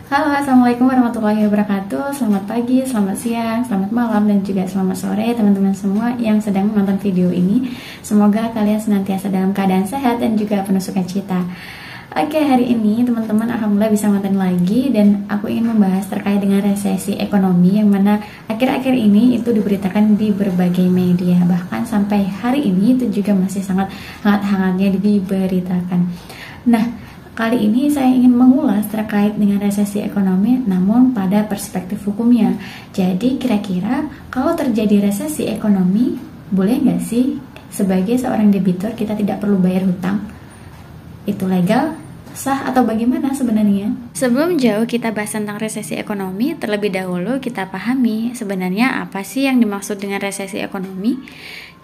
Halo, assalamualaikum warahmatullahi wabarakatuh. Selamat pagi, selamat siang, selamat malam, dan juga selamat sore teman-teman semua yang sedang menonton video ini. Semoga kalian senantiasa dalam keadaan sehat dan juga penuh sukacita. Oke, hari ini teman-teman alhamdulillah bisa nonton lagi, dan aku ingin membahas terkait dengan resesi ekonomi yang mana akhir-akhir ini itu diberitakan di berbagai media. Bahkan sampai hari ini itu juga masih sangat hangat-hangatnya diberitakan. Nah, kali ini saya ingin mengulas terkait dengan resesi ekonomi namun pada perspektif hukumnya. Jadi kira-kira kalau terjadi resesi ekonomi, boleh nggak sih sebagai seorang debitur kita tidak perlu bayar hutang? Itu legal? Sah atau bagaimana sebenarnya? Sebelum jauh kita bahas tentang resesi ekonomi, terlebih dahulu kita pahami sebenarnya apa sih yang dimaksud dengan resesi ekonomi.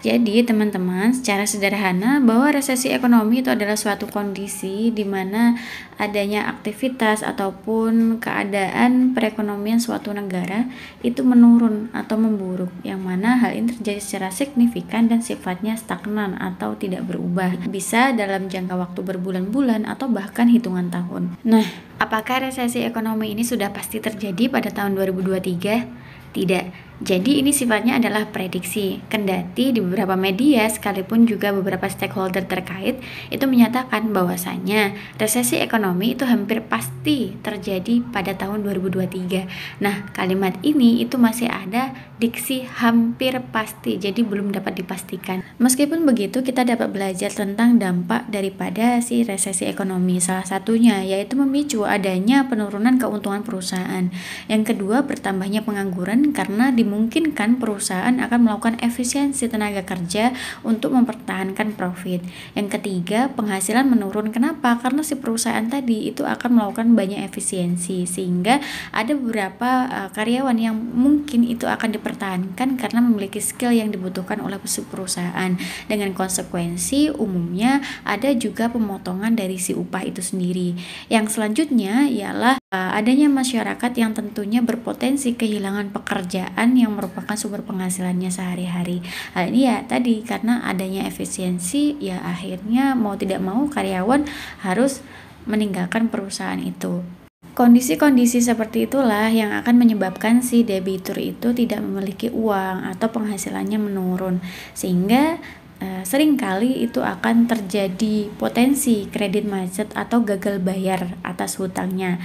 Jadi teman-teman, secara sederhana bahwa resesi ekonomi itu adalah suatu kondisi di mana adanya aktivitas ataupun keadaan perekonomian suatu negara itu menurun atau memburuk, yang mana hal ini terjadi secara signifikan dan sifatnya stagnan atau tidak berubah. Bisa dalam jangka waktu berbulan-bulan atau bahkan hitungan tahun. Nah, apakah resesi ekonomi ini sudah pasti terjadi pada tahun 2023? Tidak. Jadi ini sifatnya adalah prediksi. Kendati di beberapa media sekalipun juga beberapa stakeholder terkait itu menyatakan bahwasannya resesi ekonomi itu hampir pasti terjadi pada tahun 2023. Nah, kalimat ini itu masih ada diksi hampir pasti, jadi belum dapat dipastikan. Meskipun begitu, kita dapat belajar tentang dampak daripada si resesi ekonomi. Salah satunya yaitu memicu adanya penurunan keuntungan perusahaan. Yang kedua, bertambahnya pengangguran karena dimungkinkan perusahaan akan melakukan efisiensi tenaga kerja untuk mempertahankan profit. Yang ketiga, penghasilan menurun. Kenapa? Karena si perusahaan tadi itu akan melakukan banyak efisiensi, sehingga ada beberapa karyawan yang mungkin itu akan dipertahankan karena memiliki skill yang dibutuhkan oleh perusahaan. Dengan konsekuensi umumnya ada juga pemotongan dari si upah itu sendiri. Yang selanjutnya ialah adanya masyarakat yang tentunya berpotensi kehilangan pekerjaan yang merupakan sumber penghasilannya sehari-hari. Hal ini ya tadi karena adanya efisiensi, ya akhirnya mau tidak mau karyawan harus meninggalkan perusahaan itu. Kondisi-kondisi seperti itulah yang akan menyebabkan si debitur itu tidak memiliki uang atau penghasilannya menurun, sehingga seringkali itu akan terjadi potensi kredit macet atau gagal bayar atas hutangnya.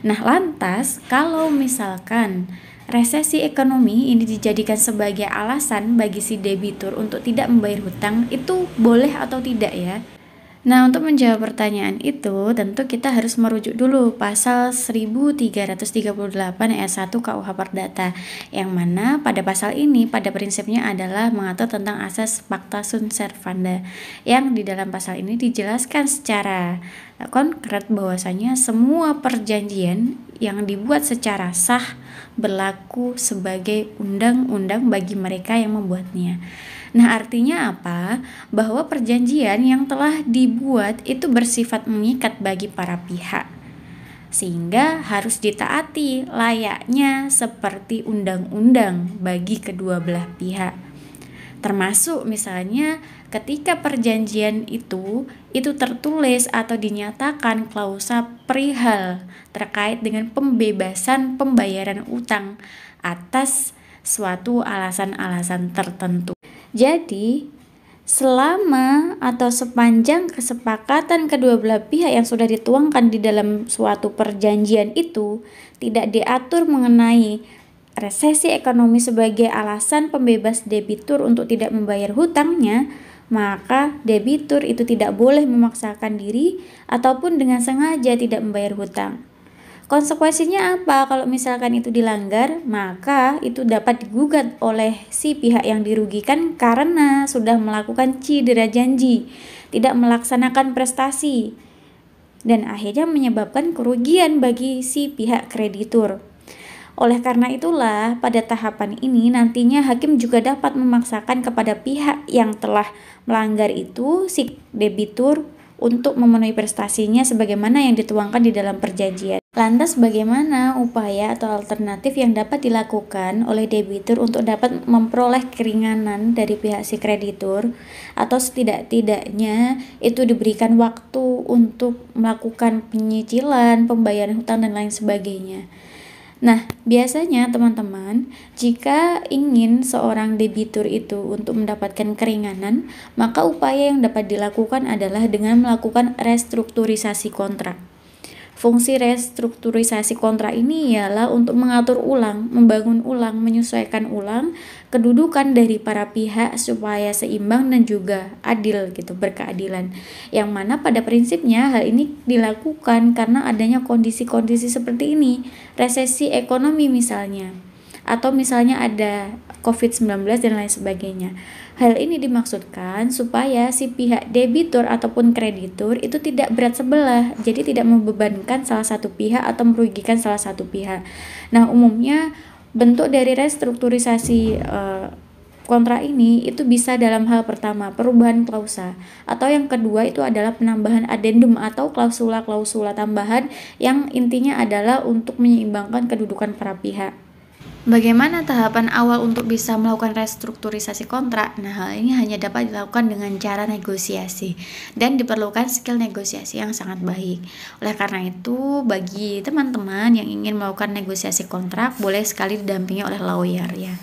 Nah, lantas kalau misalkan resesi ekonomi ini dijadikan sebagai alasan bagi si debitur untuk tidak membayar hutang, itu boleh atau tidak ya? Nah, untuk menjawab pertanyaan itu, tentu kita harus merujuk dulu pasal 1338 ayat 1 KUH Perdata, yang mana pada pasal ini pada prinsipnya adalah mengatur tentang asas pacta sunt servanda, yang di dalam pasal ini dijelaskan secara konkret bahwasanya semua perjanjian yang dibuat secara sah berlaku sebagai undang-undang bagi mereka yang membuatnya. Nah, artinya apa? Bahwa perjanjian yang telah dibuat itu bersifat mengikat bagi para pihak, sehingga harus ditaati layaknya seperti undang-undang bagi kedua belah pihak. Termasuk misalnya ketika perjanjian itu tertulis atau dinyatakan klausa perihal terkait dengan pembebasan pembayaran utang atas suatu alasan-alasan tertentu. Jadi, selama atau sepanjang kesepakatan kedua belah pihak yang sudah dituangkan di dalam suatu perjanjian itu tidak diatur mengenai resesi ekonomi sebagai alasan pembebas debitur untuk tidak membayar hutangnya, maka debitur itu tidak boleh memaksakan diri ataupun dengan sengaja tidak membayar hutang. Konsekuensinya apa? Kalau misalkan itu dilanggar, maka itu dapat digugat oleh si pihak yang dirugikan karena sudah melakukan cedera janji, tidak melaksanakan prestasi, dan akhirnya menyebabkan kerugian bagi si pihak kreditur. Oleh karena itulah, pada tahapan ini nantinya hakim juga dapat memaksakan kepada pihak yang telah melanggar itu, si debitur, untuk memenuhi prestasinya sebagaimana yang dituangkan di dalam perjanjian. Lantas bagaimana upaya atau alternatif yang dapat dilakukan oleh debitur untuk dapat memperoleh keringanan dari pihak si kreditur, atau setidak-tidaknya itu diberikan waktu untuk melakukan penyicilan, pembayaran hutang dan lain sebagainya. Nah, biasanya teman-teman, jika ingin seorang debitur itu untuk mendapatkan keringanan, maka upaya yang dapat dilakukan adalah dengan melakukan restrukturisasi kontrak. Fungsi restrukturisasi kontrak ini ialah untuk mengatur ulang, membangun ulang, menyesuaikan ulang kedudukan dari para pihak supaya seimbang dan juga adil gitu, berkeadilan. Yang mana pada prinsipnya hal ini dilakukan karena adanya kondisi-kondisi seperti ini, resesi ekonomi misalnya, atau misalnya ada COVID-19 dan lain sebagainya. Hal ini dimaksudkan supaya si pihak debitur ataupun kreditur itu tidak berat sebelah, jadi tidak membebankan salah satu pihak atau merugikan salah satu pihak. Nah, umumnya bentuk dari restrukturisasi kontrak ini itu bisa dalam hal pertama perubahan klausa, atau yang kedua itu adalah penambahan adendum atau klausula-klausula tambahan yang intinya adalah untuk menyeimbangkan kedudukan para pihak. Bagaimana tahapan awal untuk bisa melakukan restrukturisasi kontrak? Nah, hal ini hanya dapat dilakukan dengan cara negosiasi dan diperlukan skill negosiasi yang sangat baik. Oleh karena itu, bagi teman-teman yang ingin melakukan negosiasi kontrak, boleh sekali didampingi oleh lawyer ya.